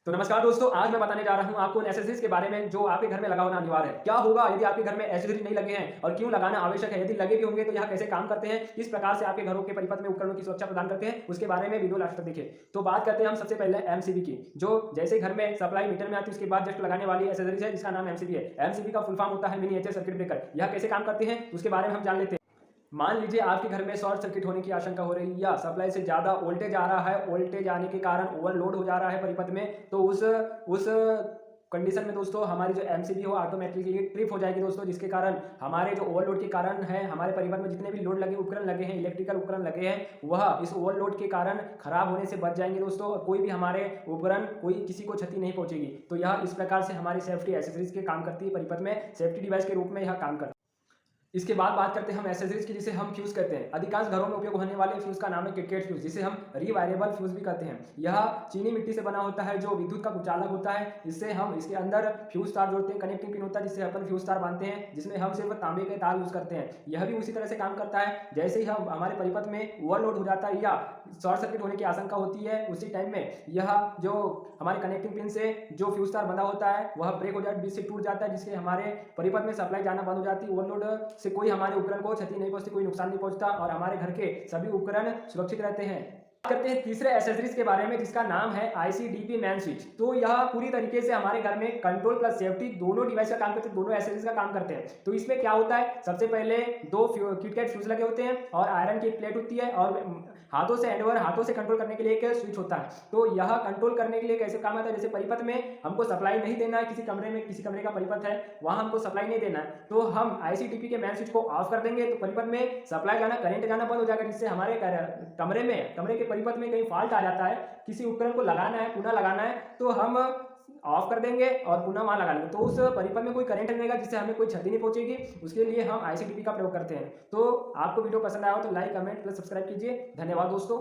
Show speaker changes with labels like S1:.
S1: तो नमस्कार दोस्तों, आज मैं बताने जा रहा हूं आपको उन एक्सेसरीज के बारे में जो आपके घर में लगा होना अनिवार्य है। क्या होगा यदि आपके घर में एक्सेसरीज नहीं लगे हैं और क्यों लगाना आवश्यक है? यदि लगे भी होंगे तो यह कैसे काम करते हैं, किस प्रकार से आपके घरों के परिपथ में उपकरणों की सुरक्षा प्रदान करते हैं, उसके बारे में वीडियो लास्ट तक देखिए। तो बात करते हैं हम सबसे पहले एमसीबी की, जो जैसे घर में सप्लाई मीटर में आती है उसके बाद जस्ट लगाने वाली एक्सेसरीज है जिसका नाम एमसीबी है। एमसीबी का फुल फॉर्म होता है मिनिएचर सर्किट ब्रेकर। यह कैसे काम करते हैं उसके बारे में हम जान लेते हैं। मान लीजिए आपके घर में शॉर्ट सर्किट होने की आशंका हो रही है या सप्लाई से ज़्यादा वोल्टेज आ रहा है, वोल्टेज आने के कारण ओवरलोड हो जा रहा है परिपथ में, तो उस कंडीशन में दोस्तों हमारी जो एमसीबी हो ऑटोमेटिकली ट्रिप हो जाएगी दोस्तों, जिसके कारण हमारे जो ओवरलोड के कारण है हमारे परिपथ में जितने भी लोड लगे उपकरण लगे हैं, इलेक्ट्रिकल उपकरण लगे हैं, वह इस ओवरलोड के कारण खराब होने से बच जाएंगे दोस्तों, और कोई भी हमारे उपकरण कोई किसी को क्षति नहीं पहुंचेगी। तो यह इस प्रकार से हमारी सेफ्टी एक्सेसरीज के काम करती है, परिपथ में सेफ्टी डिवाइस के रूप में यह काम करती है। इसके बाद बात करते हैं हम एक्सेसरीज की, जिसे हम फ्यूज कहते हैं। अधिकांश घरों में उपयोग होने वाले फ्यूज का नाम है क्रिकेट फ्यूज, जिसे हम रिवायरेबल फ्यूज भी कहते हैं। यह चीनी मिट्टी से बना होता है जो विद्युत का कुचालक होता है। इससे हम इसके अंदर फ्यूज तार जोड़ते हैं, कनेक्टिंग पिन होता है जिससे अपन फ्यूज तार बांधते हैं, जिसमें हम सिर्फ तांबे के तार यूज करते हैं। यह भी उसी तरह से काम करता है। जैसे ही हम हमारे परिपथ में ओवरलोड हो जाता है या शॉर्ट सर्किट होने की आशंका होती है, उसी टाइम में यह जो हमारे कनेक्टिंग पिन से जो फ्यूज तार बंधा होता है वह ब्रेक हो जाता है, बीच से टूट जाता है, जिससे हमारे परिपथ में सप्लाई जाना बंद हो जाती है। ओवरलोड से कोई हमारे उपकरण को क्षति नहीं पहुंचती, कोई नुकसान नहीं पहुंचता और हमारे घर के सभी उपकरण सुरक्षित रहते हैं। बात करते हैं तीसरे एक्सेसरीज के बारे में जिसका नाम है आईसीडीपी मैन स्विच। तो यह पूरी तरीके से हमारे घर में कंट्रोल प्लस सेफ्टी दोनों डिवाइस का काम करते हैं, दोनों एक्सेसरीज का काम करते हैं। तो इसमें क्या होता है, सबसे पहले दो किटकैट फ्यूज लगे होते हैं और आयरन की एक प्लेट होती है और हाथों से हैंडओवर हाथों से कंट्रोल करने के लिए एक स्विच होता है। तो यह कंट्रोल करने के लिए कैसे काम आता है, जैसे परिपथ में हमको सप्लाई नहीं देना है, किसी कमरे का परिपथ है वहां हमको सप्लाई नहीं देना है, तो हम आईसीडीपी के मैन स्विच को ऑफ कर देंगे तो परिपथ में सप्लाई जाना करंट जाना बंद हो जाएगा, जिससे हमारे कमरे के परिपथ में कहीं फॉल्ट आ जाता है, किसी उपकरण को लगाना है पुनः लगाना है तो हम ऑफ कर देंगे और पुनः वहां लगा लेंगे, तो उस परिपथ में कोई करंट नहीं रहेगा जिससे हमें कोई क्षति नहीं पहुंचेगी। उसके लिए हम आईसीडीपी का प्रयोग करते हैं। तो आपको वीडियो पसंद आया हो तो लाइक कमेंट प्लस सब्सक्राइब कीजिए। धन्यवाद दोस्तों।